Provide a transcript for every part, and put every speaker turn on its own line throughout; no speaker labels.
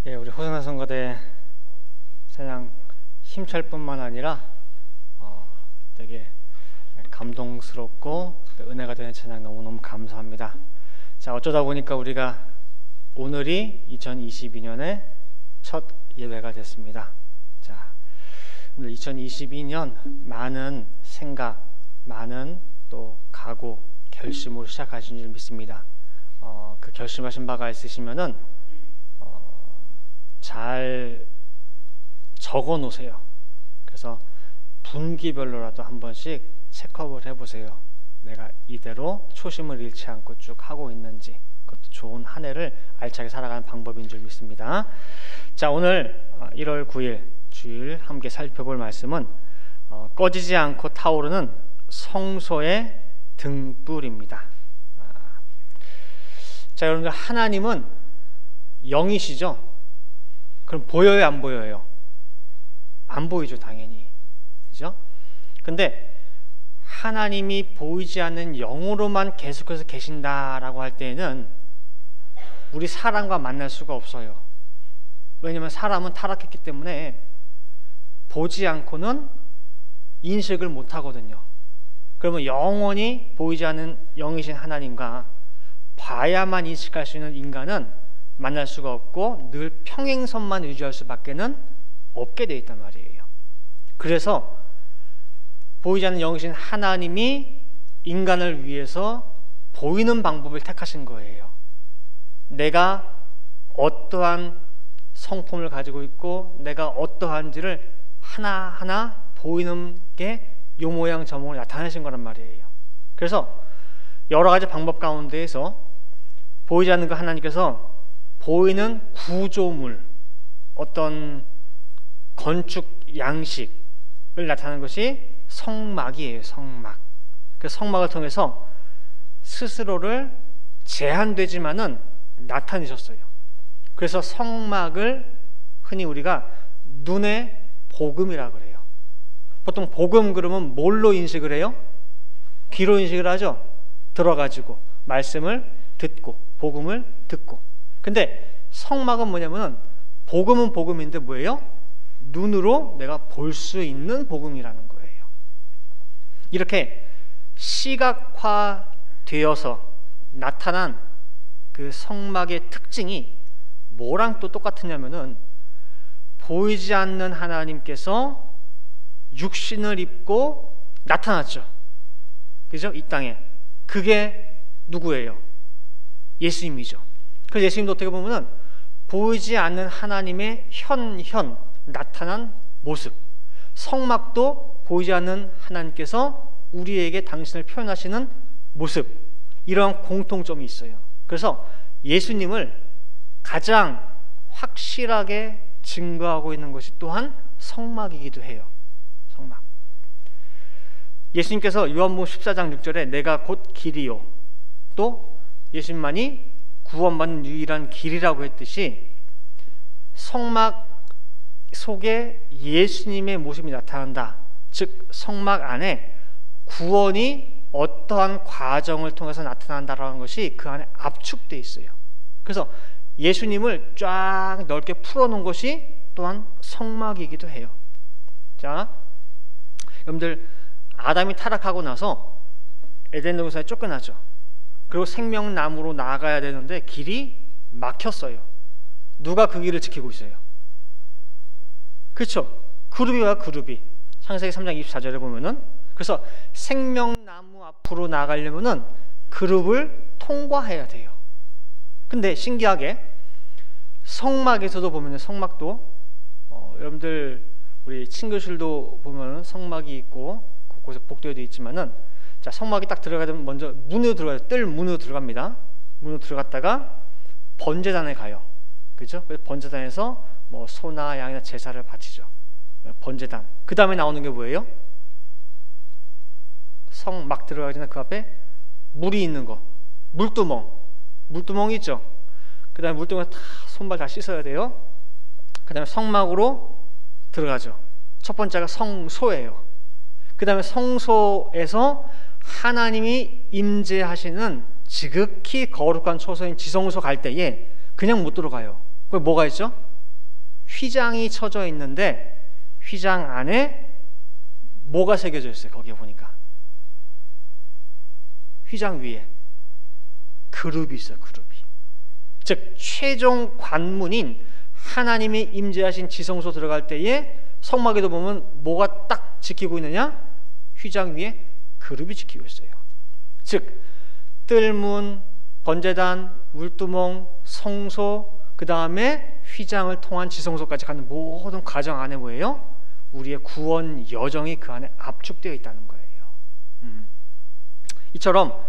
예, 우리 호성나 성가대 찬양 힘찰 뿐만 아니라 되게 감동스럽고 은혜가 되는 찬양 너무너무 감사합니다. 자, 어쩌다 보니까 우리가 오늘이 2022년의 첫 예배가 됐습니다. 자, 오늘 2022년 많은 생각, 많은 또 각오, 결심으로 시작하신 줄 믿습니다. 그 결심하신 바가 있으시면은 잘 적어 놓으세요. 그래서 분기별로라도 한 번씩 체크업을 해보세요. 내가 이대로 초심을 잃지 않고 쭉 하고 있는지. 그것도 좋은 한 해를 알차게 살아가는 방법인 줄 믿습니다. 자, 오늘 1월 9일 주일 함께 살펴볼 말씀은 꺼지지 않고 타오르는 성소의 등불입니다. 자, 여러분들, 하나님은 영이시죠? 그럼 보여요, 안 보여요? 안 보이죠, 당연히. 그죠? 근데 하나님이 보이지 않는 영으로만 계속해서 계신다라고 할 때에는 우리 사람과 만날 수가 없어요. 왜냐하면 사람은 타락했기 때문에 보지 않고는 인식을 못 하거든요. 그러면 영원히 보이지 않는 영이신 하나님과 봐야만 인식할 수 있는 인간은 만날 수가 없고 늘 평행선만 유지할 수밖에는 없게 되어 있단 말이에요. 그래서 보이지 않는 영이신 하나님이 인간을 위해서 보이는 방법을 택하신 거예요. 내가 어떠한 성품을 가지고 있고 내가 어떠한지를 하나하나 보이는 게 요 모양 저 모양 나타내신 거란 말이에요. 그래서 여러 가지 방법 가운데에서 보이지 않는 그 하나님께서 보이는 구조물, 어떤 건축 양식을 나타내는 것이 성막이에요. 성막. 그 성막을 통해서 스스로를 제한되지만은 나타내셨어요. 그래서 성막을 흔히 우리가 눈의 복음이라고 그래요. 보통 복음 그러면 뭘로 인식을 해요? 귀로 인식을 하죠. 들어가지고 말씀을 듣고 복음을 듣고. 근데 성막은 뭐냐면은 복음은 복음인데 뭐예요? 눈으로 내가 볼 수 있는 복음이라는 거예요. 이렇게 시각화되어서 나타난 그 성막의 특징이 뭐랑 또 똑같으냐면은 보이지 않는 하나님께서 육신을 입고 나타났죠. 그죠? 이 땅에. 그게 누구예요? 예수님이죠. 그래서 예수님도 어떻게 보면은 보이지 않는 하나님의 현현 나타난 모습, 성막도 보이지 않는 하나님께서 우리에게 당신을 표현하시는 모습, 이러한 공통점이 있어요. 그래서 예수님을 가장 확실하게 증거하고 있는 것이 또한 성막이기도 해요. 성막. 예수님께서 요한복음 14장 6절에 내가 곧 길이요, 또 예수님만이 구원받는 유일한 길이라고 했듯이 성막 속에 예수님의 모습이 나타난다. 즉 성막 안에 구원이 어떠한 과정을 통해서 나타난다라는 것이 그 안에 압축되어 있어요. 그래서 예수님을 쫙 넓게 풀어놓은 것이 또한 성막이기도 해요. 자, 여러분들, 아담이 타락하고 나서 에덴 동산에 쫓겨나죠. 그리고 생명나무로 나아가야 되는데 길이 막혔어요. 누가 그 길을 지키고 있어요? 그렇죠? 그룹이 와요. 그룹이. 창세기 3장 24절에 보면은, 그래서 생명나무 앞으로 나가려면은 그룹을 통과해야 돼요. 근데 신기하게 성막에서도 보면은, 성막도 여러분들 우리 친교실도 보면은 성막이 있고 곳곳에 복도에도 있지만은, 자, 성막이 딱 들어가면 먼저 문으로 들어가요. 뜰 문으로 들어갑니다. 문으로 들어갔다가 번제단에 가요. 그죠? 그래서 번제단에서 뭐 소나 양이나 제사를 바치죠. 번제단. 그 다음에 나오는 게 뭐예요? 성막 들어가기 전에 그 앞에 물이 있는 거, 물두멍. 물두멍이 있죠. 그 다음에 물두멍에 다 손발 다 씻어야 돼요. 그 다음에 성막으로 들어가죠. 첫 번째가 성소예요. 그 다음에 성소에서 하나님이 임재하시는 지극히 거룩한 초소인 지성소 갈 때에 그냥 못 들어가요. 거기 뭐가 있죠? 휘장이 쳐져 있는데 휘장 안에 뭐가 새겨져 있어요? 거기에 보니까 휘장 위에 그룹이 있어요. 그룹이. 즉 최종 관문인 하나님이 임재하신 지성소 들어갈 때에 성막에도 보면 뭐가 딱 지키고 있느냐? 휘장 위에 그룹이 지키고 있어요. 즉 뜰문, 번제단, 물두멍, 성소, 그 다음에 휘장을 통한 지성소까지 가는 모든 과정 안에 뭐예요? 우리의 구원 여정이 그 안에 압축되어 있다는 거예요. 이처럼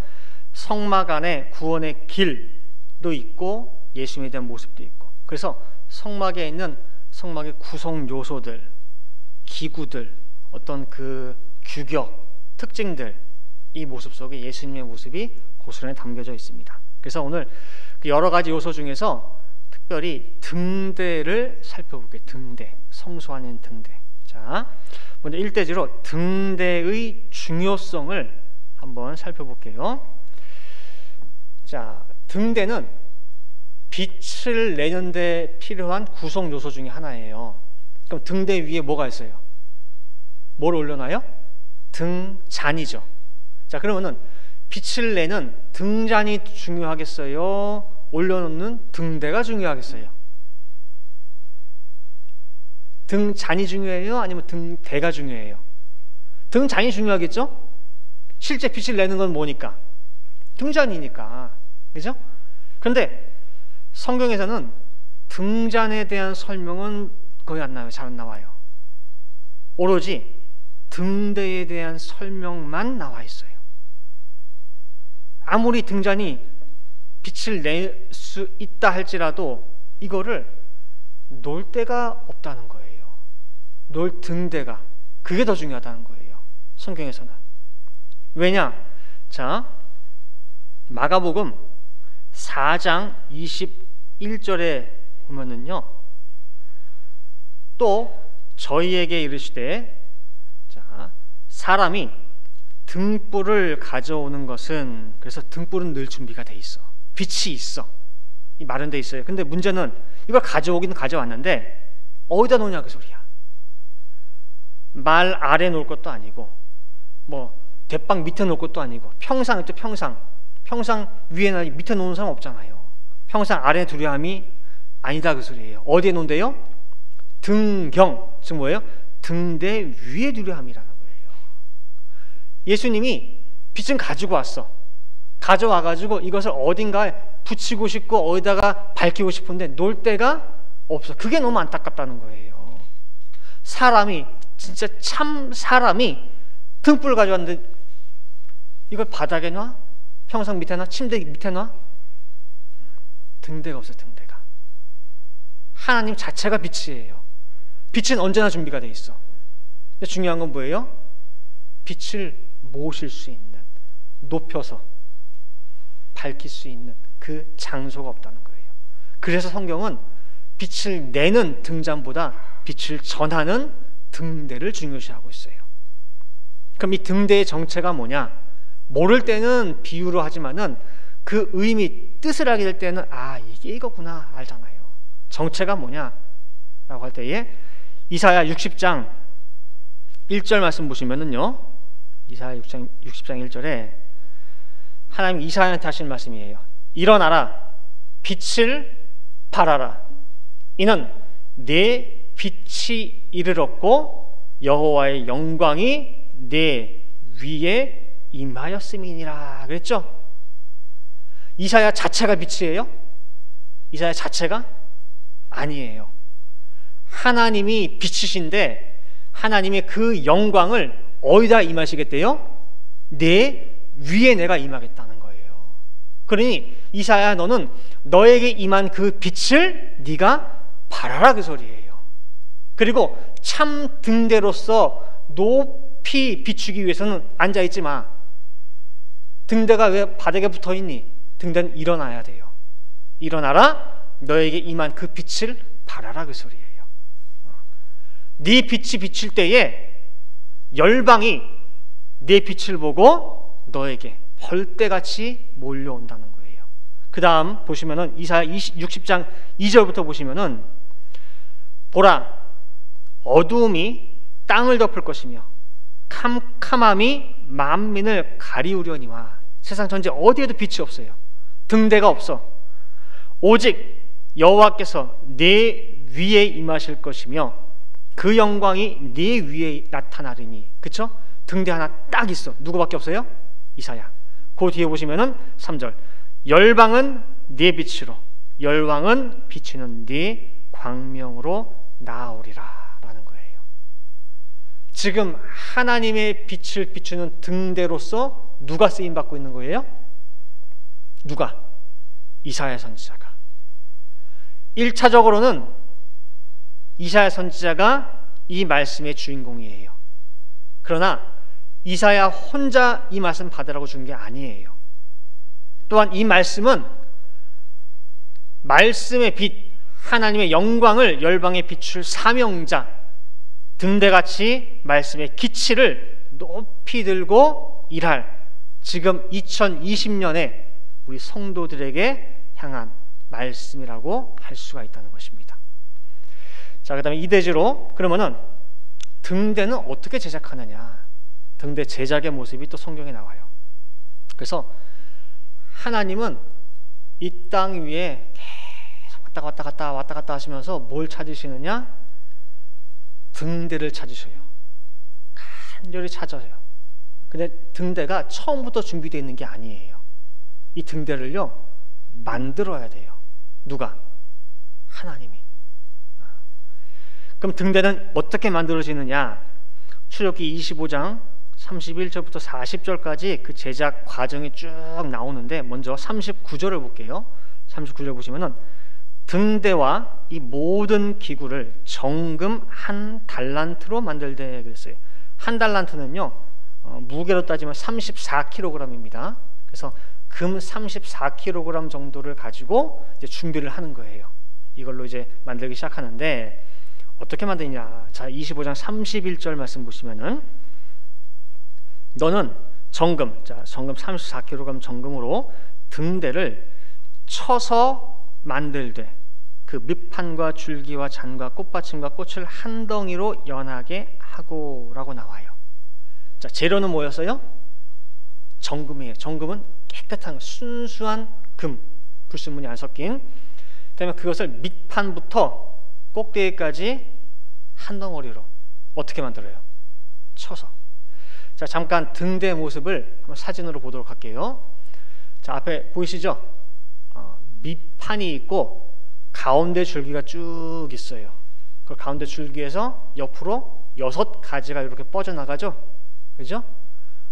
성막 안에 구원의 길도 있고 예수님에 대한 모습도 있고, 그래서 성막에 있는 성막의 구성 요소들, 기구들, 어떤 그 규격, 특징들, 이 모습 속에 예수님의 모습이 고스란히 담겨져 있습니다. 그래서 오늘 그 여러 가지 요소 중에서 특별히 등대를 살펴볼게요. 등대, 성소 안에 있는 등대. 자, 먼저 1대지로 등대의 중요성을 한번 살펴볼게요. 자, 등대는 빛을 내는 데 필요한 구성 요소 중에 하나예요. 그럼 등대 위에 뭐가 있어요? 뭘 올려놔요? 등잔이죠. 자, 그러면은 빛을 내는 등잔이 중요하겠어요? 올려놓는 등대가 중요하겠어요? 등잔이 중요해요? 아니면 등대가 중요해요? 등잔이 중요하겠죠? 실제 빛을 내는 건 뭐니까? 등잔이니까. 그죠? 그런데 성경에서는 등잔에 대한 설명은 거의 안 나와요. 잘 안 나와요. 오로지 등대에 대한 설명만 나와 있어요. 아무리 등잔이 빛을 낼 수 있다 할지라도 이거를 놓을 데가 없다는 거예요. 놓을 등대가, 그게 더 중요하다는 거예요. 성경에서는. 왜냐? 자, 마가복음 4장 21절에 보면은요, 또 저희에게 이르시되, 자, 사람이 등불을 가져오는 것은, 그래서 등불은 늘 준비가 돼 있어. 빛이 있어. 이 마련돼 있어요. 근데 문제는 이걸 가져오긴 가져왔는데 어디다 놓냐 그 소리야. 말 아래 놓을 것도 아니고, 뭐 대빵 밑에 놓을 것도 아니고, 평상 있죠. 평상 위에나 밑에 놓는 사람 없잖아요. 평상 아래 두려 함이 아니다 그 소리예요. 어디에 놓는데요? 등경, 즉 뭐예요? 등대 위에 두려 함이라는 거예요. 예수님이 빛은 가지고 왔어. 가져와가지고 이것을 어딘가에 붙이고 싶고 어디다가 밝히고 싶은데 놓을 데가 없어. 그게 너무 안타깝다는 거예요. 사람이, 진짜 참 사람이 등불을 가져왔는데 이걸 바닥에 놔? 평상 밑에 놔? 침대 밑에 놔? 등대가 없어요. 등대가. 하나님 자체가 빛이에요. 빛은 언제나 준비가 돼 있어. 근데 중요한 건 뭐예요? 빛을 모실 수 있는, 높여서 밝힐 수 있는 그 장소가 없다는 거예요. 그래서 성경은 빛을 내는 등잔보다 빛을 전하는 등대를 중요시하고 있어요. 그럼 이 등대의 정체가 뭐냐? 모를 때는 비유로 하지만은 그 의미, 뜻을 알게 될 때는 아, 이게 이거구나 알잖아요. 정체가 뭐냐? 라고 할 때에 이사야 60장 1절 말씀 보시면은요, 이사야 60장 1절에 하나님 이사야한테 하신 말씀이에요. 일어나라, 빛을 발하라. 이는 내 빛이 이르렀고 여호와의 영광이 내 위에 임하였음이니라 그랬죠? 이사야 자체가 빛이에요? 이사야 자체가? 아니에요. 하나님이 빛이신데 하나님의 그 영광을 어디다 임하시겠대요? 내 위에 내가 임하겠다는 거예요. 그러니 이사야 너는 너에게 임한 그 빛을 네가 발하라 그 소리예요. 그리고 참 등대로서 높이 비추기 위해서는 앉아있지 마. 등대가 왜 바닥에 붙어있니? 등대는 일어나야 돼요. 일어나라, 너에게 임한 그 빛을 발하라 그 소리예요. 네 빛이 비칠 때에 열방이 네 빛을 보고 너에게 벌떼같이 몰려온다는 거예요. 그 다음 보시면은 이사야 60장 2절부터 보시면은 보라, 어두움이 땅을 덮을 것이며 캄캄함이 만민을 가리우려니와. 세상 전체 어디에도 빛이 없어요. 등대가 없어. 오직 여호와께서 네 위에 임하실 것이며 그 영광이 네 위에 나타나리니. 그쵸? 등대 하나 딱 있어. 누구밖에 없어요? 이사야. 그 뒤에 보시면은 3절, 열방은 네 빛으로, 열왕은 비치는 네 광명으로 나아오리라 라는 거예요. 지금 하나님의 빛을 비추는 등대로서 누가 쓰임받고 있는 거예요? 누가? 이사야 선지자가. 1차적으로는 이사야 선지자가 이 말씀의 주인공이에요. 그러나 이사야 혼자 이 말씀 받으라고 준 게 아니에요. 또한 이 말씀은 말씀의 빛, 하나님의 영광을 열방에 비출 사명자, 등대같이 말씀의 기치를 높이 들고 일할 지금 2020년에 우리 성도들에게 향한 말씀이라고 할 수가 있다는 것입니다. 자, 그 다음에 이대지로 그러면은 등대는 어떻게 제작하느냐. 등대 제작의 모습이 또 성경에 나와요. 그래서 하나님은 이 땅 위에 계속 왔다 갔다 하시면서 뭘 찾으시느냐? 등대를 찾으셔요. 간절히 찾아요. 근데 등대가 처음부터 준비되어 있는 게 아니에요. 이 등대를요 만들어야 돼요. 누가? 하나님이. 그럼 등대는 어떻게 만들어지느냐? 출애굽기 25장 31절부터 40절까지 그 제작 과정이 쭉 나오는데, 먼저 39절을 볼게요. 39절 보시면은 등대와 이 모든 기구를 정금 1달란트로 만들되 그랬어요. 1달란트는요 무게로 따지면 34kg입니다. 그래서 금 34kg 정도를 가지고 이제 준비를 하는 거예요. 이걸로 이제 만들기 시작하는데 어떻게 만드냐? 자, 25장 31절 말씀 보시면은 너는 정금, 자, 정금 34kg 정금으로 등대를 쳐서 만들되 그 밑판과 줄기와 잔과 꽃받침과 꽃을 한 덩이로 연하게 하고 라고 나와요. 자, 재료는 뭐였어요? 정금이에요. 정금은 깨끗한 순수한 금, 불순물이 안 섞인. 그다음에 그것을 밑판부터 꼭대기까지 한 덩어리로 어떻게 만들어요? 쳐서. 자, 잠깐 등대 모습을 한번 사진으로 보도록 할게요. 자, 앞에 보이시죠? 밑판이 있고 가운데 줄기가 쭉 있어요. 그 가운데 줄기에서 옆으로 6가지가 이렇게 뻗어나가죠. 그죠?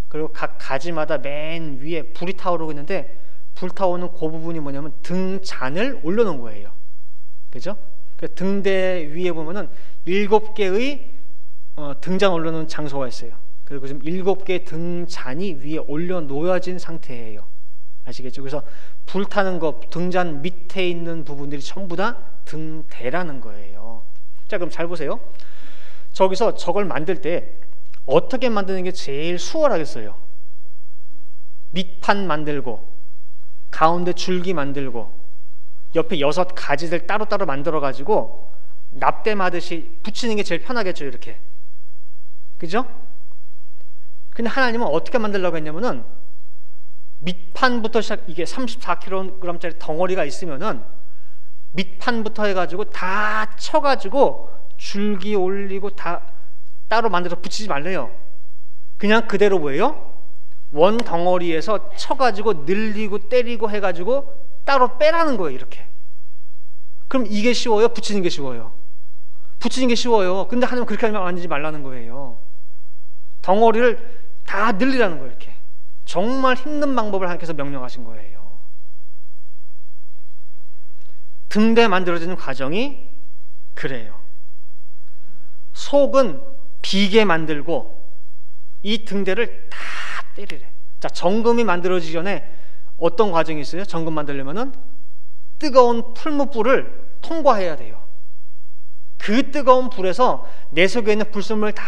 그리고 각 가지마다 맨 위에 불이 타오르고 있는데, 불 타오르는 그 부분이 뭐냐면 등잔을 올려놓은 거예요. 그죠? 등대 위에 보면은 7개의 등잔 올려놓은 장소가 있어요. 그리고 지금 7개의 등잔이 위에 올려놓여진 상태예요. 아시겠죠? 그래서 불타는 거, 등잔 밑에 있는 부분들이 전부 다 등대라는 거예요. 자, 그럼 잘 보세요. 저기서 저걸 만들 때 어떻게 만드는 게 제일 수월하겠어요? 밑판 만들고 가운데 줄기 만들고 옆에 6가지들 따로따로 만들어 가지고 납땜하듯이 붙이는 게 제일 편하겠죠, 이렇게. 그죠? 근데 하나님은 어떻게 만들려고 했냐면은 밑판부터 시작, 이게 34kg짜리 덩어리가 있으면은 밑판부터 해가지고 다 쳐가지고 줄기 올리고 다 따로 만들어서 붙이지 말래요. 그냥 그대로 뭐예요? 원 덩어리에서 쳐가지고 늘리고 때리고 해가지고 따로 빼라는 거예요, 이렇게. 그럼 이게 쉬워요? 붙이는 게 쉬워요? 붙이는 게 쉬워요. 근데 하나님은 그렇게 하면 만지지 말라는 거예요. 덩어리를 다 늘리라는 거예요, 이렇게. 정말 힘든 방법을 하나님께서 명령하신 거예요. 등대 만들어지는 과정이 그래요. 속은 비게 만들고 이 등대를 다 때리래. 자, 정금이 만들어지기 전에 어떤 과정이 있어요? 정금 만들려면은 뜨거운 풀무불을 통과해야 돼요. 그 뜨거운 불에서 내 속에 있는 불순물을 다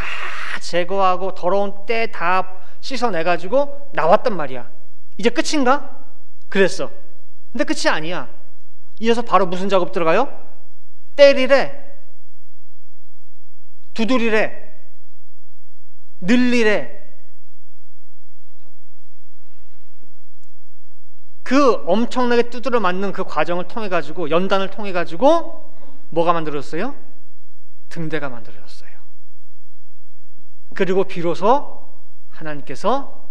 제거하고 더러운 때 다 씻어내가지고 나왔단 말이야. 이제 끝인가? 그랬어. 근데 끝이 아니야. 이어서 바로 무슨 작업 들어가요? 때리래. 두드리래, 늘리래. 그 엄청나게 두드려 맞는 그 과정을 통해 가지고, 연단을 통해 가지고 뭐가 만들어졌어요? 등대가 만들어졌어요. 그리고 비로소 하나님께서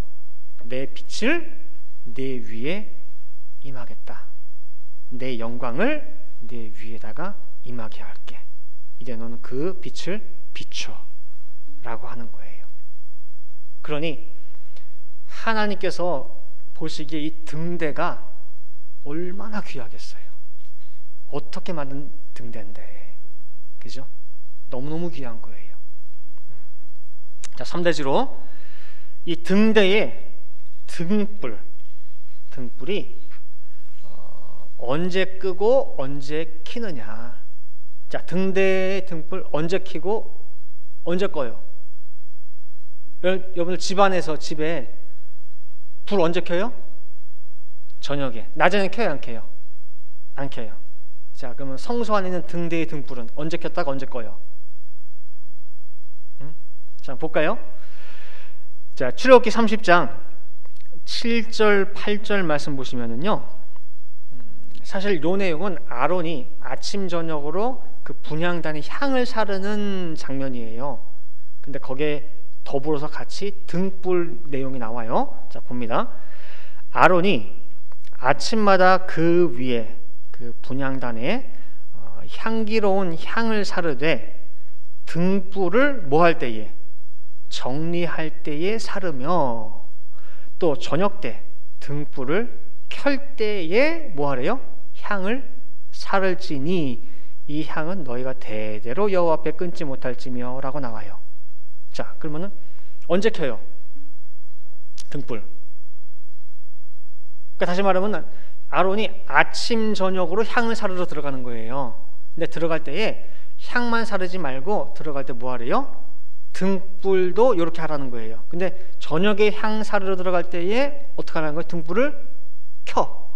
내 빛을 내 위에 임하겠다, 내 영광을 내 위에다가 임하게 할게, 이제 너는 그 빛을 비춰 라고 하는 거예요. 그러니 하나님께서 보시기에 이 등대가 얼마나 귀하겠어요. 어떻게 만든 등대인데, 그죠? 너무너무 귀한 거예요. 자, 3대지로 이 등대의 등불이 언제 끄고 언제 켜느냐. 자, 등대의 등불 언제 켜고 언제 꺼요? 여러분들 집에 불 언제 켜요? 저녁에. 낮에는 켜요, 안 켜요? 안 켜요. 자, 그러면 성소 안에 있는 등대의 등불은 언제 켰다가 언제 꺼요? 자, 볼까요? 자, 출애굽기 30장 7절 8절 말씀 보시면은요, 사실 요 내용은 아론이 아침 저녁으로 그 분향단의 향을 사르는 장면이에요. 근데 거기에 더불어서 같이 등불 내용이 나와요. 자, 봅니다. 아론이 아침마다 그 위에 그 분향단에 향기로운 향을 사르되 등불을 뭐 할 때에? 정리할 때에 사르며, 또 저녁 때 등불을 켤 때에 뭐 하래요? 향을 사를지니 이 향은 너희가 대대로 여호와 앞에 끊지 못할지며 라고 나와요. 자, 그러면은 언제 켜요? 등불. 그러니까 다시 말하면 아론이 아침 저녁으로 향을 사르러 들어가는 거예요. 근데 들어갈 때에 향만 사르지 말고 들어갈 때 뭐 하래요? 등불도 이렇게 하라는 거예요. 근데 저녁에 향 사르러 들어갈 때에 어떻게 하라는 거예요? 등불을 켜.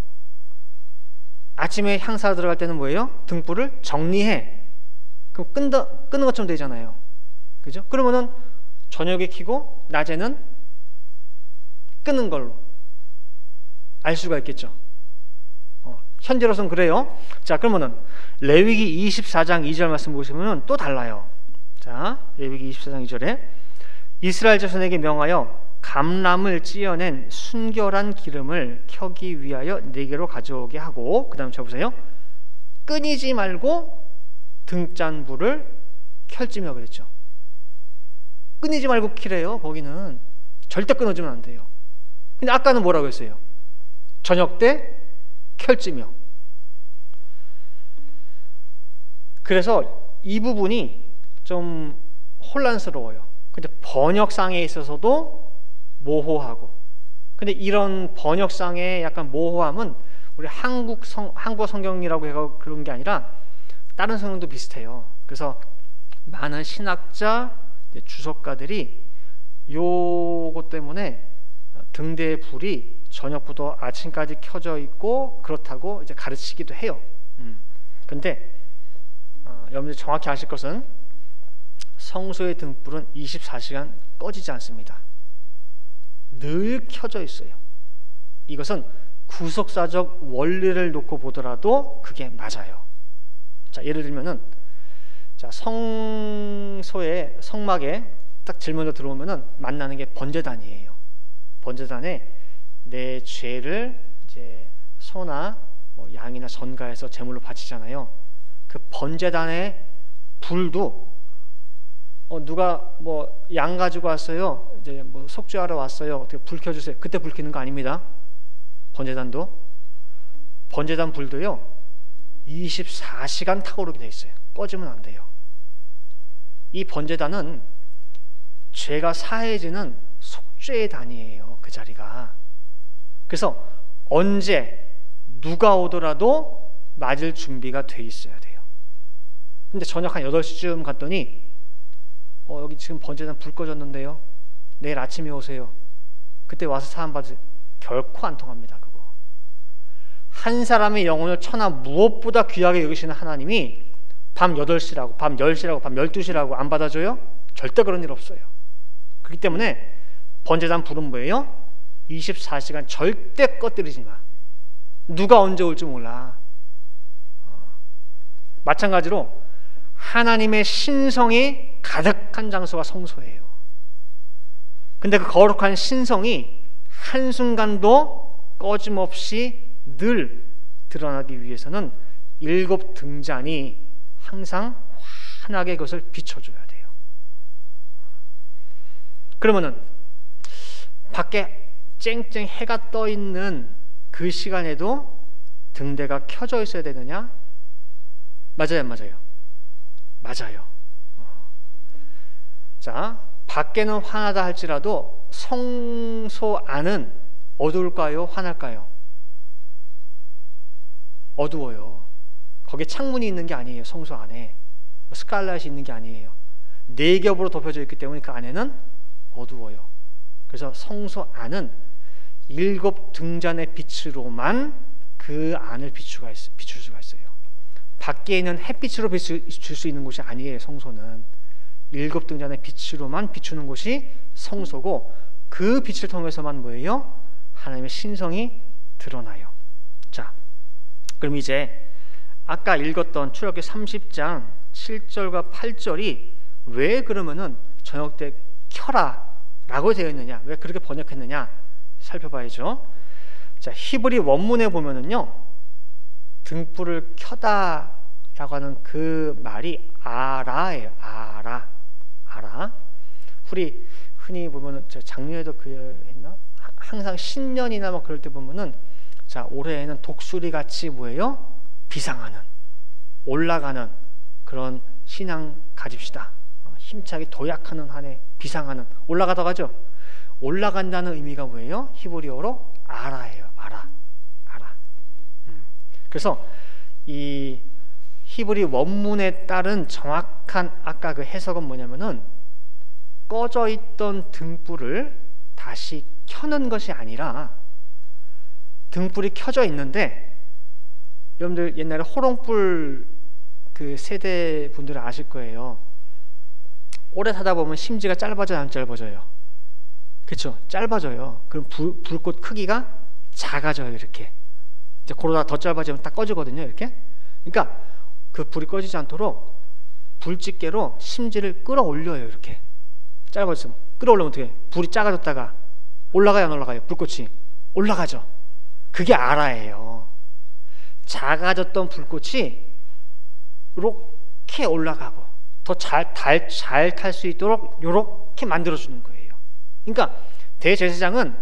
아침에 향 사르러 들어갈 때는 뭐예요? 등불을 정리해. 그럼 끄는 것처럼 되잖아요. 그죠? 그러면은 저녁에 켜고 낮에는 끄는 걸로 알 수가 있겠죠. 현재로서는 그래요. 자, 그러면은 레위기 24장 2절 말씀 보시면은 또 달라요. 자, 레위기 24장 2절에 이스라엘 자손에게 명하여 감람을 찌어낸 순결한 기름을 켜기 위하여 네게로 가져오게 하고, 그 다음 쳐보세요. 끊이지 말고 등잔불을 켤지며 그랬죠. 끊이지 말고 켜래요. 거기는 절대 끊어지면 안 돼요. 근데 아까는 뭐라고 했어요? 저녁 때 켤지며. 그래서 이 부분이 좀 혼란스러워요. 근데 번역상에 있어서도 모호하고, 근데 이런 번역상의 약간 모호함은 우리 한국어 성경이라고 해서 그런 게 아니라 다른 성경도 비슷해요. 그래서 많은 신학자, 주석가들이 요것 때문에 등대의 불이 저녁부터 아침까지 켜져 있고 그렇다고 이제 가르치기도 해요. 근데 여러분들이 정확히 아실 것은 성소의 등불은 24시간 꺼지지 않습니다. 늘 켜져 있어요. 이것은 구속사적 원리를 놓고 보더라도 그게 맞아요. 자, 예를 들면은, 자, 성소의 성막에 딱 제일 먼저 들어오면은 만나는 게 번제단이에요. 번제단에 내 죄를 이제 소나 뭐 양이나 전가해서 제물로 바치잖아요. 그 번제단의 불도 누가 뭐 양 가지고 왔어요, 이제 뭐 속죄하러 왔어요, 어떻게 불 켜주세요, 그때 불 켜는 거 아닙니다. 번제단도, 번제단 불도요 24시간 타오르게 돼 있어요. 꺼지면 안 돼요. 이 번제단은 죄가 사해지는 속죄의 단이에요, 그 자리가. 그래서 언제 누가 오더라도 맞을 준비가 돼 있어야 돼요. 근데 저녁 한 8시쯤 갔더니 여기 지금 번제단 불 꺼졌는데요, 내일 아침에 오세요. 그때 와서 사람 받으세요. 결코 안 통합니다. 그거. 한 사람의 영혼을 천하 무엇보다 귀하게 여기시는 하나님이 밤 8시라고, 밤 10시라고, 밤 12시라고 안 받아줘요? 절대 그런 일 없어요. 그렇기 때문에 번제단 불은 뭐예요? 24시간 절대 꺼뜨리지 마. 누가 언제 올지 몰라. 마찬가지로 하나님의 신성이 가득한 장소가 성소예요. 근데 그 거룩한 신성이 한순간도 꺼짐없이 늘 드러나기 위해서는 7 등잔이 항상 환하게 그것을 비춰줘야 돼요. 그러면은 밖에 쨍쨍 해가 떠 있는 그 시간에도 등대가 켜져 있어야 되느냐? 맞아요, 안 맞아요? 맞아요. 자, 밖에는 환하다 할지라도 성소 안은 어두울까요? 환할까요? 어두워요. 거기에 창문이 있는 게 아니에요. 성소 안에 스칼라잇이 있는 게 아니에요. 4겹으로 덮여져 있기 때문에 그 안에는 어두워요. 그래서 성소 안은 7 등잔의 빛으로만 그 안을 비출 수가 있어요. 밖에 있는 햇빛으로 비출 수 있는 곳이 아니에요. 성소는 7 등잔의 빛으로만 비추는 곳이 성소고, 그 빛을 통해서만 뭐예요? 하나님의 신성이 드러나요. 자, 그럼 이제 아까 읽었던 출애굽기 30장 7절과 8절이 왜 그러면은 저녁 때 켜라 라고 되어 있느냐, 왜 그렇게 번역했느냐 살펴봐야죠. 자, 히브리 원문에 보면은요, 등불을 켜다 라고 하는 그 말이 아라예요. 아라. 우리 흔히 보면은, 작년에도 그 했나? 항상 신년이나 뭐 그럴 때 보면은, 자, 올해에는 독수리 같이 뭐예요? 비상하는, 올라가는 그런 신앙 가집시다. 힘차게 도약하는 한 해, 비상하는, 올라가다 가죠. 올라간다는 의미가 뭐예요? 히브리어로 아라예요. 아라. 그래서 이 히브리 원문에 따른 정확한 아까 그 해석은 뭐냐면은, 꺼져 있던 등불을 다시 켜는 것이 아니라, 등불이 켜져 있는데, 여러분들 옛날에 호롱불 그 세대 분들은 아실 거예요. 오래 타다 보면 심지가 짧아져요, 안 짧아져요? 그렇죠? 짧아져요. 그럼 불꽃 크기가 작아져요. 이렇게 이제 그러다 더 짧아지면 딱 꺼지거든요. 이렇게. 그러니까 그 불이 꺼지지 않도록 불집게로 심지를 끌어올려요. 이렇게 짧아지면 끌어올리면 어떻게 해? 불이 작아졌다가 올라가요, 안 올라가요? 불꽃이 올라가죠. 그게 아라예요. 작아졌던 불꽃이 이렇게 올라가고 더 잘 탈 수 있도록 이렇게 만들어주는 거예요. 그러니까 대제사장은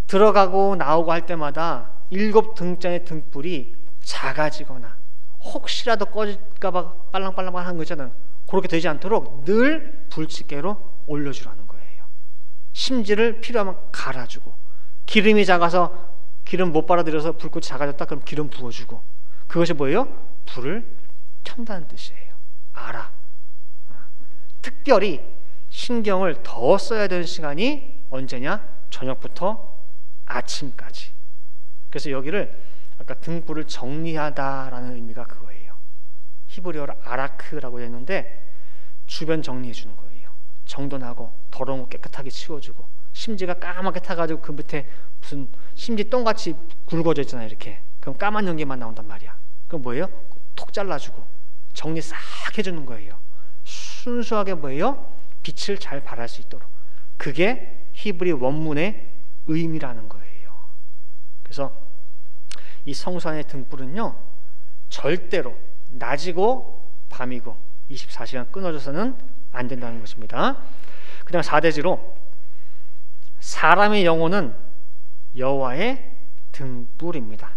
들어가고 나오고 할 때마다 7 등잔의 등불이 작아지거나 혹시라도 꺼질까봐 빨랑빨랑한 거 있잖아요. 그렇게 되지 않도록 늘 불집게로 올려주라는 거예요. 심지를 필요하면 갈아주고, 기름이 작아서 기름 못 빨아들여서 불꽃이 작아졌다 그럼 기름 부어주고, 그것이 뭐예요? 불을 켠다는 뜻이에요. 알아. 특별히 신경을 더 써야 되는 시간이 언제냐? 저녁부터 아침까지. 그래서 여기를 아까 등불을 정리하다라는 의미가 그거예요. 히브리어로 아라크라고 했는데 주변 정리해 주는 거예요. 정돈하고 더러운 거 깨끗하게 치워주고, 심지가 까맣게 타가지고 그 밑에 무슨 심지 똥같이 굵어져 있잖아요. 이렇게. 그럼 까만 연기만 나온단 말이야. 그럼 뭐예요? 톡 잘라주고 정리 싹 해주는 거예요. 순수하게 뭐예요? 빛을 잘 발할 수 있도록. 그게 히브리 원문의 의미라는 거예요. 그래서 이 성소 안의 등불은요, 절대로 낮이고 밤이고 24시간 끊어져서는 안 된다는 것입니다. 그 다음 4대지로 사람의 영혼은 여호와의 등불입니다.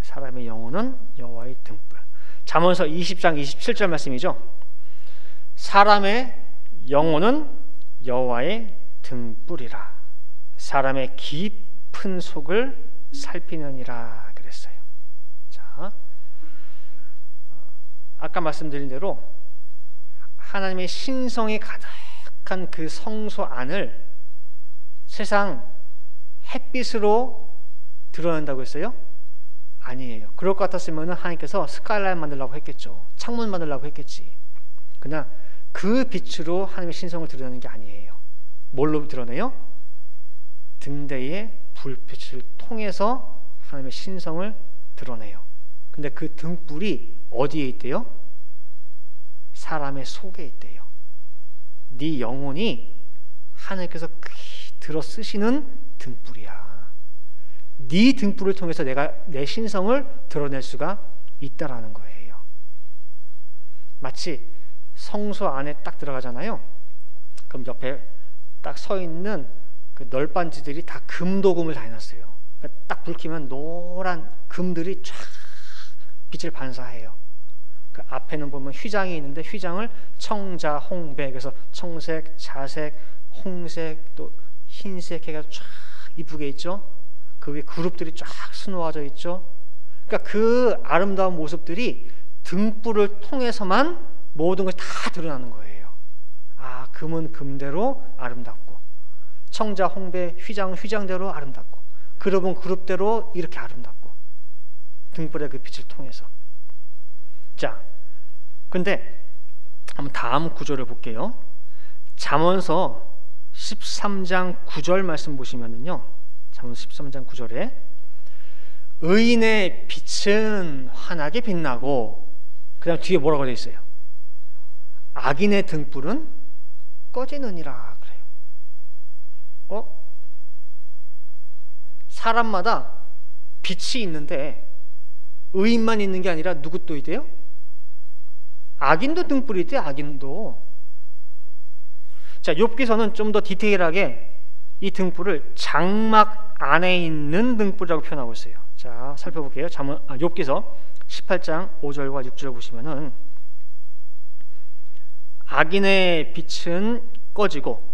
사람의 영혼은 여호와의 등불. 잠언서 20장 27절 말씀이죠. 사람의 영혼은 여호와의 등불이라. 사람의 깊은 속을 살피느니라 그랬어요. 자, 아까 말씀드린 대로 하나님의 신성이 가득한 그 성소 안을 세상 햇빛으로 드러낸다고 했어요? 아니에요. 그럴 것 같았으면 하나님께서 스카이라인 만들라고 했겠죠. 창문 만들라고 했겠지. 그러나 그 빛으로 하나님의 신성을 드러내는 게 아니에요. 뭘로 드러내요? 등대의 불빛을 통해서 하나님의 신성을 드러내요. 근데 그 등불이 어디에 있대요? 사람의 속에 있대요. 네 영혼이 하나님께서 들어 쓰시는 등불이야. 네 등불을 통해서 내가 내 신성을 드러낼 수가 있다라는 거예요. 마치 성소 안에 딱 들어가잖아요. 그럼 옆에 딱 서 있는 그 널빤지들이 다 금도금을 다 해놨어요. 딱 불 켜면 노란 금들이 쫙 빛을 반사해요. 그 앞에는 보면 휘장이 있는데 휘장을 청자, 홍배, 그래서 청색, 자색, 홍색, 또 흰색 해가지고 쫙 이쁘게 있죠. 그 위에 그룹들이 쫙 수놓아져 있죠. 그러니까 그 아름다운 모습들이 등불을 통해서만 모든 것이 다 드러나는 거예요. 아, 금은 금대로 아름답고, 청자, 홍배, 휘장, 휘장대로 아름답고, 그룹은 그룹대로 이렇게 아름답고, 등불의 그 빛을 통해서. 자, 근데 한번 다음 구절을 볼게요. 잠언서 13장 9절 말씀 보시면은요, 잠언서 13장 9절에 의인의 빛은 환하게 빛나고, 그 다음 뒤에 뭐라고 되어 있어요? 악인의 등불은 꺼지느니라 그래요. 사람마다 빛이 있는데 의인만 있는 게 아니라 누구 또 있대요? 악인도 등불이 있대요. 악인도. 자, 욥기서는 좀 더 디테일하게 이 등불을 장막 안에 있는 등불이라고 표현하고 있어요. 자, 살펴볼게요. 욥기서 18장 5절과 6절 보시면은 악인의 빛은 꺼지고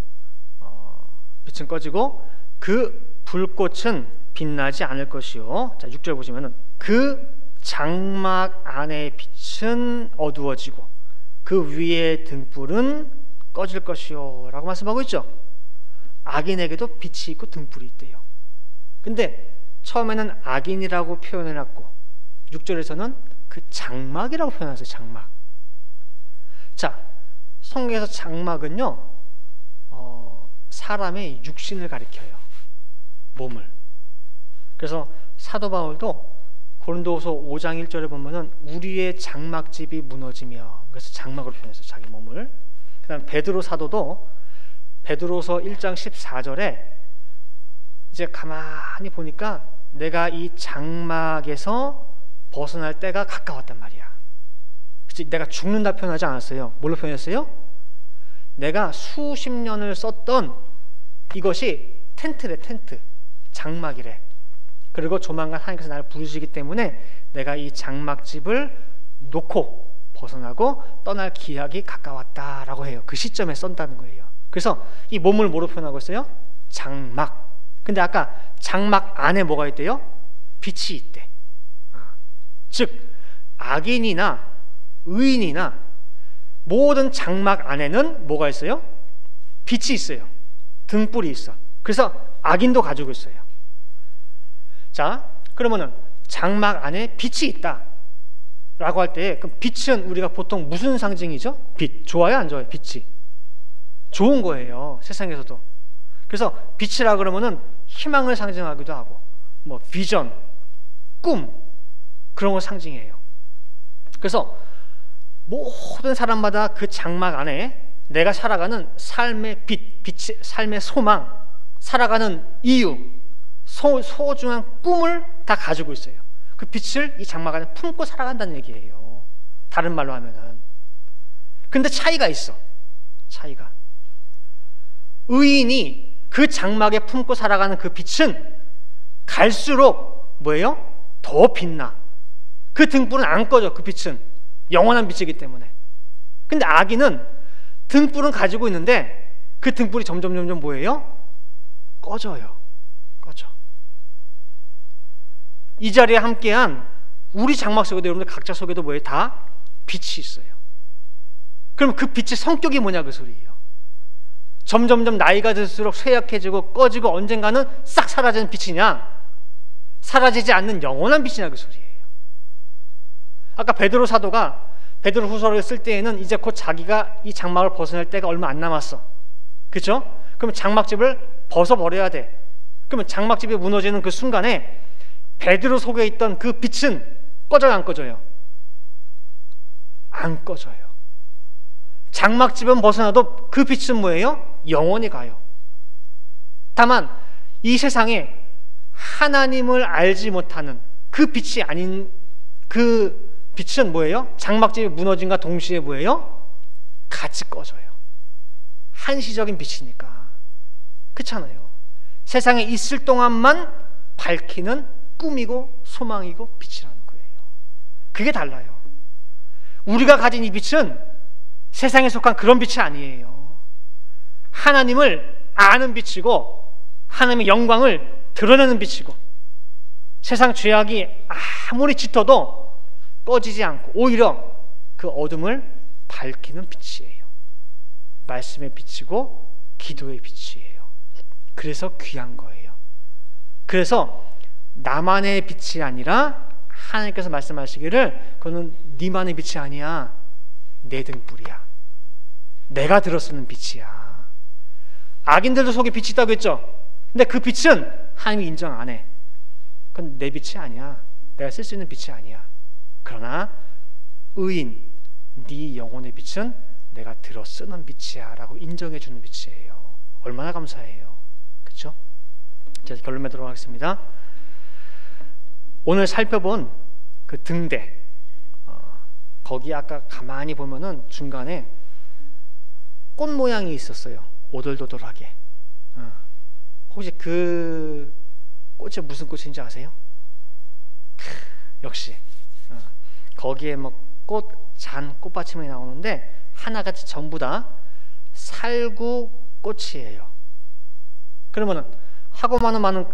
그 불꽃은 빛나지 않을 것이요. 자, 6절 보시면은 그 장막 안의 빛은 어두워지고 그 위의 등불은 꺼질 것이요 라고 말씀하고 있죠. 악인에게도 빛이 있고 등불이 있대요. 근데 처음에는 악인이라고 표현해놨고 6절에서는 그 장막이라고 표현했어요. 장막. 자, 성경에서 장막은요 사람의 육신을 가리켜요. 몸을. 그래서 사도 바울도 고린도후서 5장 1절에 보면은 우리의 장막집이 무너지며, 그래서 장막으로 표현했어요. 자기 몸을. 그다음 베드로 사도도 베드로서 1장 14절에 이제 가만히 보니까 내가 이 장막에서 벗어날 때가 가까웠단 말이야. 그치? 내가 죽는다 표현하지 않았어요. 뭘로 표현했어요? 내가 수십 년을 썼던 이것이 텐트래, 텐트. 장막이래. 그리고 조만간 하나님께서 나를 부르시기 때문에 내가 이 장막집을 놓고 벗어나고 떠날 기약이 가까웠다라고 해요. 그 시점에 썼다는 거예요. 그래서 이 몸을 뭐로 표현하고 있어요? 장막. 근데 아까 장막 안에 뭐가 있대요? 빛이 있대. 즉 악인이나 의인이나 모든 장막 안에는 뭐가 있어요? 빛이 있어요. 등불이 있어. 그래서 악인도 가지고 있어요. 자, 그러면은 장막 안에 빛이 있다 라고 할 때 그럼 빛은 우리가 보통 무슨 상징이죠? 빛. 좋아요, 안 좋아요? 빛이 좋은 거예요, 세상에서도. 그래서 빛이라 그러면은 희망을 상징하기도 하고, 뭐 비전, 꿈, 그런 걸 상징해요. 그래서 모든 사람마다 그 장막 안에 내가 살아가는 삶의 빛이, 삶의 소망, 살아가는 이유, 소중한 꿈을 다 가지고 있어요. 그 빛을 이 장막 안에 품고 살아간다는 얘기예요. 다른 말로 하면은. 근데 차이가 있어. 차이가. 의인이 그 장막에 품고 살아가는 그 빛은 갈수록 뭐예요? 더 빛나. 그 등불은 안 꺼져. 그 빛은 영원한 빛이기 때문에. 근데 악인은 등불은 가지고 있는데 그 등불이 점점 뭐예요? 꺼져요. 꺼져. 이 자리에 함께한 우리 장막 속에도, 여러분들 각자 속에도 뭐예요? 다 빛이 있어요. 그럼 그 빛의 성격이 뭐냐 그 소리예요. 점점 나이가 들수록 쇠약해지고 꺼지고 언젠가는 싹 사라지는 빛이냐, 사라지지 않는 영원한 빛이냐 그 소리예요. 아까 베드로 사도가 베드로 후서를 쓸 때에는 이제 곧 자기가 이 장막을 벗어날 때가 얼마 안 남았어. 그렇죠? 그러면 장막집을 벗어버려야 돼. 그러면 장막집이 무너지는 그 순간에 베드로 속에 있던 그 빛은 꺼져요, 안 꺼져요? 안 꺼져요. 장막집은 벗어나도 그 빛은 뭐예요? 영원히 가요. 다만 이 세상에 하나님을 알지 못하는 그 빛이 아닌 그 빛은 뭐예요? 장막집이 무너진과 동시에 뭐예요? 같이 꺼져요. 한시적인 빛이니까. 그렇잖아요. 세상에 있을 동안만 밝히는 꿈이고 소망이고 빛이라는 거예요. 그게 달라요. 우리가 가진 이 빛은 세상에 속한 그런 빛이 아니에요. 하나님을 아는 빛이고 하나님의 영광을 드러내는 빛이고 세상 죄악이 아무리 짙어도 꺼지지 않고 오히려 그 어둠을 밝히는 빛이에요. 말씀의 빛이고 기도의 빛이에요. 그래서 귀한 거예요. 그래서 나만의 빛이 아니라 하나님께서 말씀하시기를 그거는 네만의 빛이 아니야. 내 등불이야. 내가 들어쓰는 빛이야. 악인들도 속에 빛이 있다고 했죠. 근데 그 빛은 하나님이 인정 안 해. 그건 내 빛이 아니야. 내가 쓸 수 있는 빛이 아니야. 그러나 의인 네 영혼의 빛은 내가 들어쓰는 빛이야 라고 인정해 주는 빛이에요. 얼마나 감사해요. 그렇죠? 자, 결론 맺도록 하겠습니다. 오늘 살펴본 그 등대, 거기 아까 가만히 보면은 중간에 꽃 모양이 있었어요. 오돌도돌하게. 혹시 그 꽃이 무슨 꽃인지 아세요? 역시 거기에 뭐 꽃 잔 꽃받침이 나오는데 하나같이 전부 다 살구꽃이에요. 그러면은 하고 많은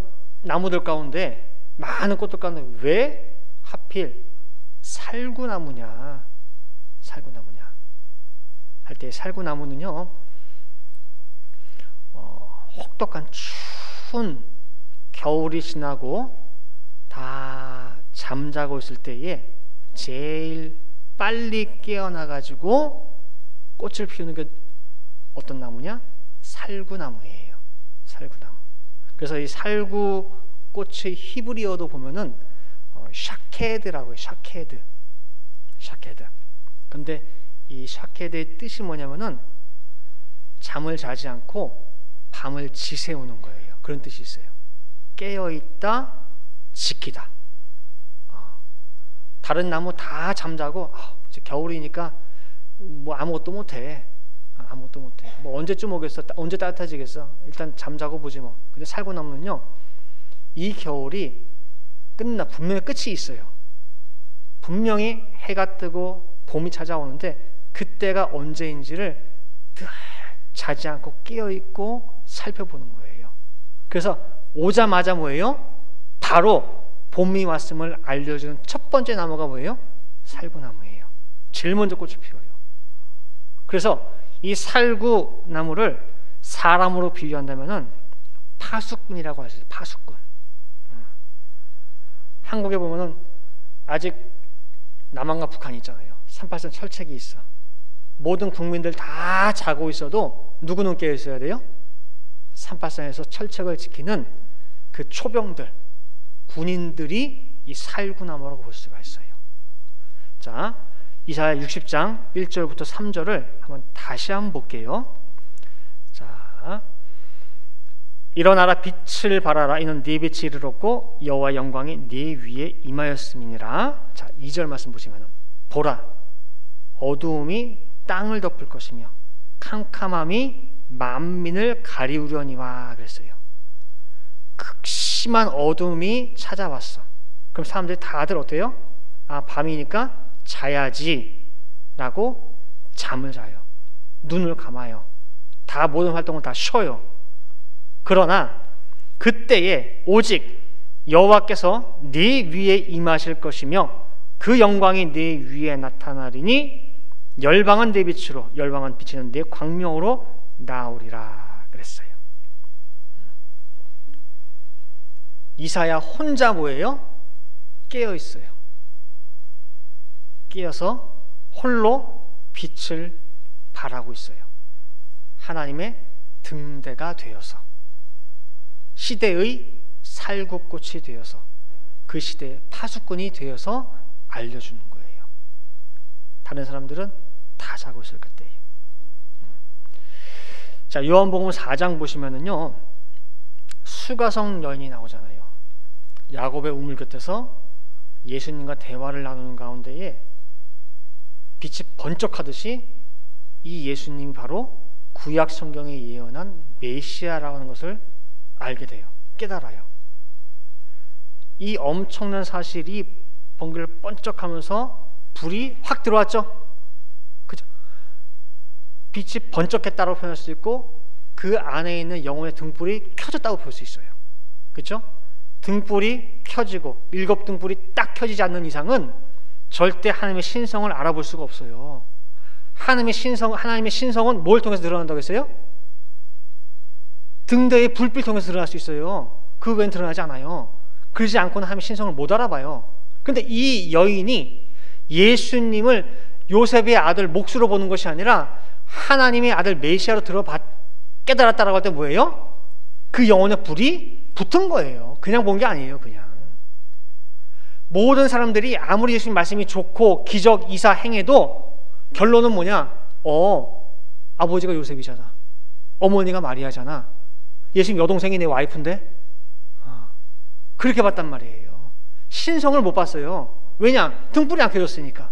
나무들 가운데 많은 꽃들 가운데 왜 하필 살구나무냐 할 때 살구나무는요 혹독한 추운 겨울이 지나고 다 잠자고 있을 때에 제일 빨리 깨어나가지고 꽃을 피우는 게 어떤 나무냐? 살구나무예요. 살구나무. 그래서 이 살구꽃의 히브리어도 보면은 샤케드라고 해요. 샤케드. 근데 이 샤케드의 뜻이 뭐냐면은 잠을 자지 않고 밤을 지새우는 거예요. 그런 뜻이 있어요. 깨어있다, 지키다. 다른 나무 다 잠자고 이제 겨울이니까 뭐 아무것도 못해. 뭐 언제쯤 오겠어? 언제 따뜻해지겠어? 일단 잠자고 보지 뭐. 근데 살구나무는요 이 겨울이 분명히 끝이 있어요. 분명히 해가 뜨고 봄이 찾아오는데 그때가 언제인지를 늘 자지 않고 깨어있고 살펴보는 거예요. 그래서 오자마자 뭐예요? 바로 봄이 왔음을 알려주는 첫 번째 나무가 뭐예요? 살구나무예요. 제일 먼저 꽃을 피워요. 그래서 이 살구나무를 사람으로 비유한다면은 파수꾼이라고 하시죠. 파수꾼. 한국에 보면은 아직 남한과 북한이 있잖아요. 3.8선 철책이 있어. 모든 국민들 다 자고 있어도 누구는 깨어 있어야 돼요? 3.8선에서 철책을 지키는 그 초병들, 군인들이 이 살구나무라고 볼 수가 있어요. 자, 이사야 60장 1절부터 3절을 한번 다시 한번 볼게요. 자, 일어나라 빛을 발하라 이는 네 빛이 이르렀고 여호와 영광이 네 위에 임하였음이니라. 자, 2절 말씀 보시면 보라 어두움이 땅을 덮을 것이며 캄캄함이 만민을 가리우려니와 그랬어요. 극심한 어둠이 찾아왔어. 그럼 사람들이 다들 어때요? 밤이니까 자야지 라고 잠을 자요. 눈을 감아요. 다 모든 활동을 다 쉬어요. 그러나 그때에 오직 여호와께서 네 위에 임하실 것이며 그 영광이 네 위에 나타나리니 열방은 네 빛으로 열방은 비치는 네 광명으로 나오리라 그랬어요. 이사야 혼자 뭐예요? 깨어 있어요. 깨어서 홀로 빛을 발하고 있어요. 하나님의 등대가 되어서, 시대의 살구꽃이 되어서, 그 시대의 파수꾼이 되어서 알려주는 거예요. 다른 사람들은 다 자고 있을 그때에. 자, 요한복음 4장 보시면은요, 수가성 여인이 나오잖아요. 야곱의 우물 곁에서 예수님과 대화를 나누는 가운데에 빛이 번쩍하듯이 이 예수님이 바로 구약 성경에 예언한 메시아라고 하는 것을 알게 돼요. 깨달아요. 이 엄청난 사실이 번개를 번쩍하면서 불이 확 들어왔죠. 그죠? 빛이 번쩍했다고 표현할 수 있고, 그 안에 있는 영혼의 등불이 켜졌다고 볼 수 있어요. 그렇죠? 등불이 켜지고 7 등불이 딱 켜지지 않는 이상은 절대 하나님의 신성을 알아볼 수가 없어요. 하나님의 신성은 뭘 통해서 드러난다고 했어요? 등대의 불빛 통해서 드러날 수 있어요. 그 외엔 드러나지 않아요. 그러지 않고는 하나님의 신성을 못 알아봐요. 그런데 이 여인이 예수님을 요셉의 아들 몫으로 보는 것이 아니라 하나님의 아들 메시아로 깨달았다라고 할 때 뭐예요? 그 영혼의 불이 붙은 거예요. 그냥 본 게 아니에요. 그냥 모든 사람들이 아무리 예수님 말씀이 좋고 기적 이사 행해도 결론은 뭐냐? 아버지가 요셉이잖아, 어머니가 마리아잖아, 예수님 여동생이 내 와이프인데, 그렇게 봤단 말이에요. 신성을 못 봤어요. 왜냐? 등불이 안 켜졌으니까.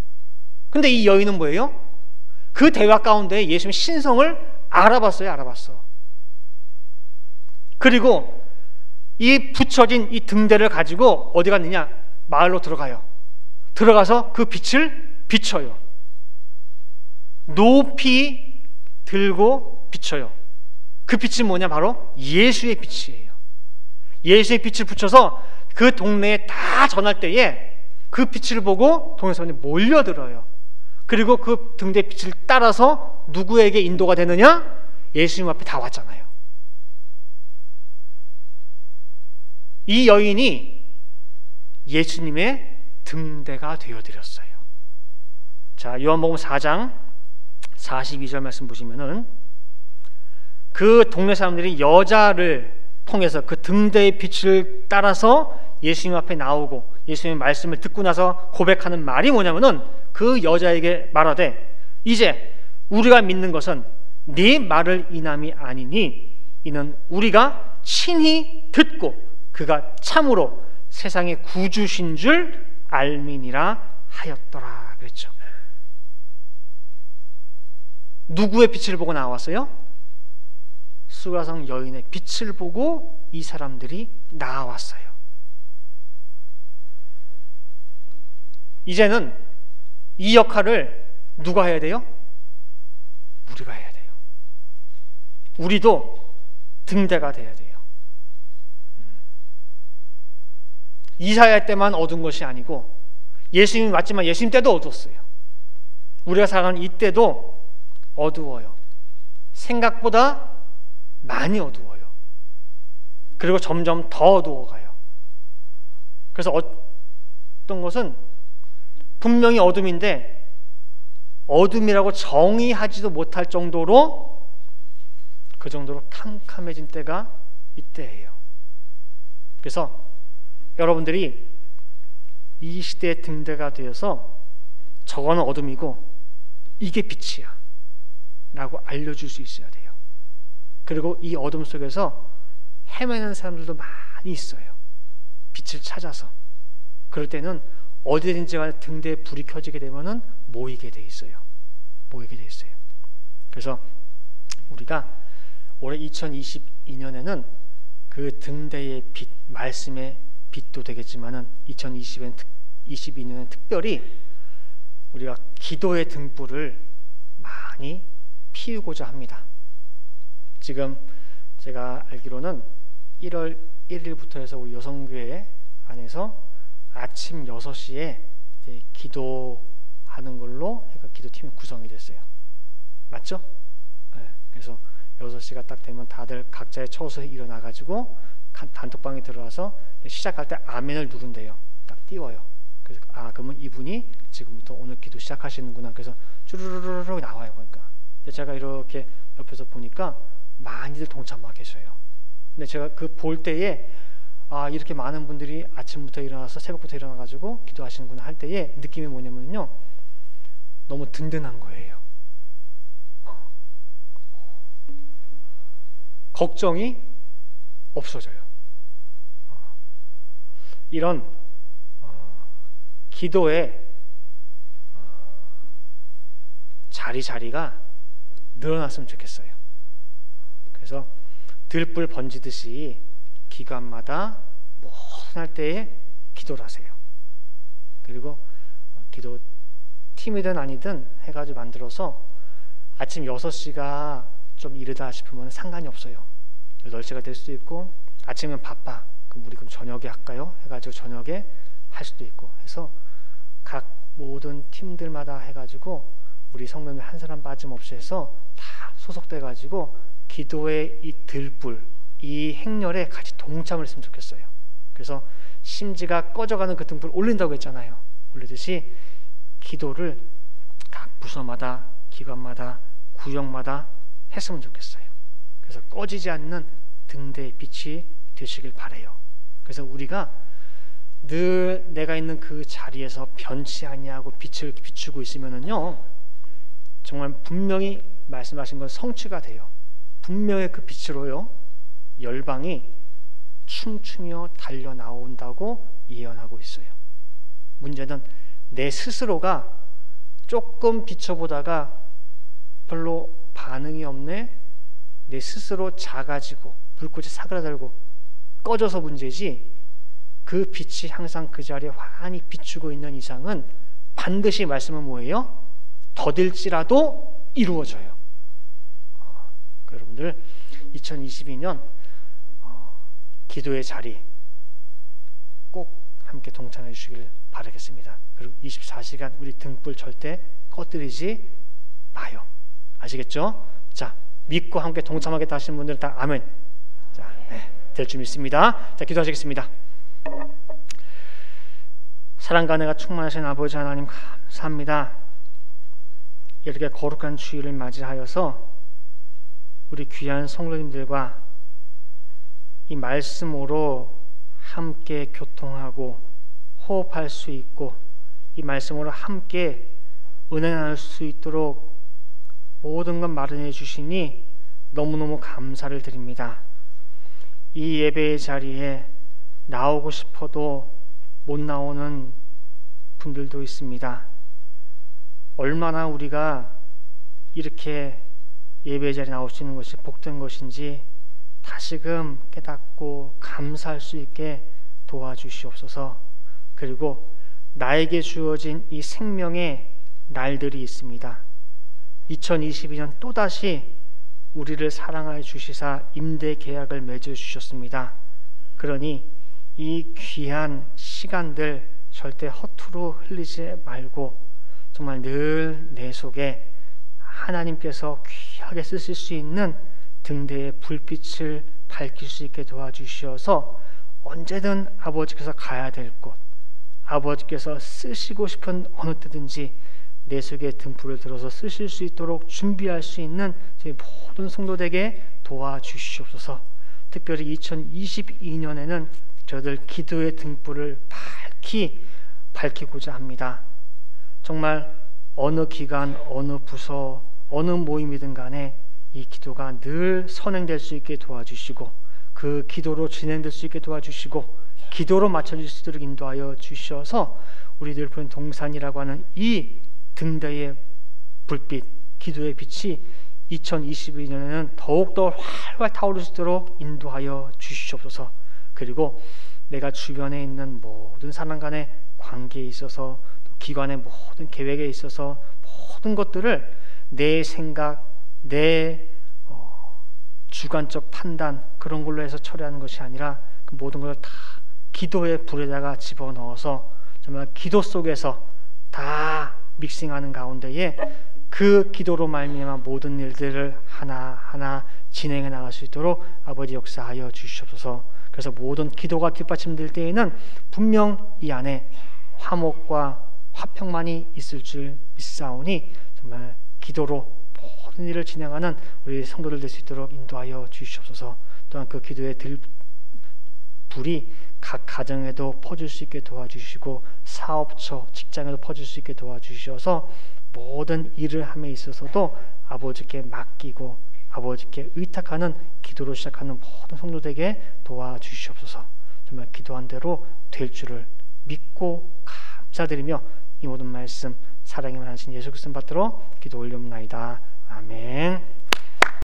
근데 이 여인은 뭐예요? 그 대화 가운데 예수님의 신성을 알아봤어요. 알아봤어. 그리고 이 붙여진 이 등대를 가지고 어디 갔느냐? 마을로 들어가요. 들어가서 그 빛을 비춰요. 높이 들고 비춰요. 그 빛이 뭐냐? 바로 예수의 빛이에요. 예수의 빛을 붙여서 그 동네에 다 전할 때에 그 빛을 보고 동네 사람들이 몰려들어요. 그리고 그 등대 빛을 따라서 누구에게 인도가 되느냐? 예수님 앞에 다 왔잖아요. 이 여인이 예수님의 등대가 되어드렸어요. 자, 요한복음 4장 42절 말씀 보시면은 그 동네 사람들이 여자를 통해서 그 등대의 빛을 따라서 예수님 앞에 나오고 예수님의 말씀을 듣고 나서 고백하는 말이 뭐냐면은 그 여자에게 말하되, 이제 우리가 믿는 것은 네 말을 인함이 아니니 이는 우리가 친히 듣고 그가 참으로 세상의 구주신 줄 알미니라 하였더라 그랬죠. 누구의 빛을 보고 나왔어요? 수가성 여인의 빛을 보고 이 사람들이 나왔어요. 이제는 이 역할을 누가 해야 돼요? 우리가 해야 돼요. 우리도 등대가 돼야 돼요. 이사야 때만 어두운 것이 아니고 예수님이 왔지만 예수님 때도 어두웠어요. 우리가 살아가는 이때도 어두워요. 생각보다 많이 어두워요. 그리고 점점 더 어두워가요. 그래서 어떤 것은 분명히 어둠인데 어둠이라고 정의하지도 못할 정도로, 그 정도로 캄캄해진 때가 이때예요. 그래서 여러분들이 이 시대의 등대가 되어서 저거는 어둠이고 이게 빛이야 라고 알려줄 수 있어야 돼요. 그리고 이 어둠 속에서 헤매는 사람들도 많이 있어요. 빛을 찾아서. 그럴 때는 어디든지 간에 등대에 불이 켜지게 되면은 모이게 돼 있어요. 모이게 돼 있어요. 그래서 우리가 올해 2022년에는 그 등대의 빛, 말씀의 빛도 되겠지만은 2022년엔 특별히 우리가 기도의 등불을 많이 피우고자 합니다. 지금 제가 알기로는 1월 1일부터 해서 우리 여성교회 안에서 아침 6시에 이제 기도하는 걸로 기도팀이 구성이 됐어요. 맞죠? 네. 그래서 6시가 딱 되면 다들 각자의 처소에 일어나가지고 단톡방에 들어와서 시작할 때 아멘을 누른대요. 딱 띄워요. 그래서 그러면 이분이 지금부터 오늘 기도 시작하시는구나. 그래서 쭈르르르 나와요. 그러니까 근데 제가 이렇게 옆에서 보니까 많이들 동참하고 계셔요. 근데 제가 그 볼 때에 이렇게 많은 분들이 아침부터 일어나서 새벽부터 일어나가지고 기도하시는구나 할 때에 느낌이 뭐냐면요, 너무 든든한 거예요. 걱정이 없어져요. 이런 기도의 자리가 늘어났으면 좋겠어요. 그래서 들불 번지듯이 기간마다 모든 할 때에 기도를 하세요. 그리고 기도 팀이든 아니든 해가지고 만들어서 아침 6시가 좀 이르다 싶으면 상관이 없어요. 8시가 될 수도 있고, 아침은 바빠 그럼 우리 저녁에 할까요? 해가지고 저녁에 할 수도 있고 해서 각 모든 팀들마다 해가지고 우리 성도님들 한 사람 빠짐없이 해서 다 소속돼가지고 기도의 이 들불, 이 행렬에 같이 동참을 했으면 좋겠어요. 그래서 심지가 꺼져가는 그 등불을 올린다고 했잖아요. 올리듯이 기도를 각 부서마다, 기관마다, 구역마다 했으면 좋겠어요. 그래서 꺼지지 않는 등대의 빛이 되시길 바라요. 그래서 우리가 늘 내가 있는 그 자리에서 변치 아니하고 빛을 비추고 있으면은요, 정말 분명히 말씀하신 건 성취가 돼요. 분명히 그 빛으로요 열방이 춤추며 달려 나온다고 예언하고 있어요. 문제는 내 스스로가 조금 비춰보다가 별로 반응이 없네, 내 스스로 작아지고 불꽃이 사그라들고 꺼져서 문제지, 그 빛이 항상 그 자리에 환히 비추고 있는 이상은 반드시 말씀은 뭐예요? 더딜지라도 이루어져요. 여러분들 2022년 기도의 자리 꼭 함께 동참해 주시길 바라겠습니다. 그리고 24시간 우리 등불 절대 꺼뜨리지 마요. 아시겠죠? 자, 믿고 함께 동참하겠다 하시는 분들은 다 아멘. 자, 될 줄 믿습니다. 자, 기도하시겠습니다. 사랑과 은혜가 충만하신 아버지 하나님 감사합니다. 이렇게 거룩한 주일을 맞이하여서 우리 귀한 성도님들과 이 말씀으로 함께 교통하고 호흡할 수 있고 이 말씀으로 함께 은혜 나눌 수 있도록 모든 것 마련해 주시니 너무너무 감사를 드립니다. 이 예배의 자리에 나오고 싶어도 못 나오는 분들도 있습니다. 얼마나 우리가 이렇게 예배 자리에 나올 수 있는 것이 복된 것인지 다시금 깨닫고 감사할 수 있게 도와주시옵소서. 그리고 나에게 주어진 이 생명의 날들이 있습니다. 2022년 또다시 우리를 사랑하여 주시사 임대 계약을 맺어 주셨습니다. 그러니 이 귀한 시간들 절대 허투루 흘리지 말고 정말 늘 내 속에 하나님께서 귀하게 쓰실 수 있는 등대의 불빛을 밝힐 수 있게 도와주시어서 언제든 아버지께서 가야 될 곳, 아버지께서 쓰시고 싶은 어느 때든지 내 속에 등불을 들어서 쓰실 수 있도록 준비할 수 있는 저희 모든 성도들에게 도와주시옵소서. 특별히 2022년에는 저희들 기도의 등불을 밝히고자 합니다. 정말 어느 기간, 어느 부서, 어느 모임이든 간에 이 기도가 늘 선행될 수 있게 도와주시고 그 기도로 진행될 수 있게 도와주시고 기도로 맞춰질 수 있도록 인도하여 주셔서 우리들 부른 동산이라고 하는 이 등대의 불빛, 기도의 빛이 2022년에는 더욱더 활활 타오를 수 있도록 인도하여 주시옵소서. 그리고 내가 주변에 있는 모든 사람 간의 관계에 있어서 또 기관의 모든 계획에 있어서 모든 것들을 내 생각, 내 주관적 판단 그런 걸로 해서 처리하는 것이 아니라 그 모든 것을 다 기도의 불에다가 집어넣어서 정말 기도 속에서 다 믹싱하는 가운데에 그 기도로 말미암아 모든 일들을 하나하나 진행해 나갈 수 있도록 아버지 역사하여 주시옵소서. 그래서 모든 기도가 뒷받침될 때에는 분명 이 안에 화목과 화평만이 있을 줄 믿사오니 정말 기도로 모든 일을 진행하는 우리 성도들 될 수 있도록 인도하여 주시옵소서. 또한 그 기도의 불이 각 가정에도 퍼질 수 있게 도와주시고 사업처, 직장에도 퍼질 수 있게 도와주셔서 모든 일을 함에 있어서도 아버지께 맡기고 아버지께 의탁하는 기도로 시작하는 모든 성도들에게 도와주시옵소서. 정말 기도한 대로 될 줄을 믿고 감사드리며 이 모든 말씀 사랑이 많으신 예수 그리스도 받들어 기도 올려옵나이다. 아멘.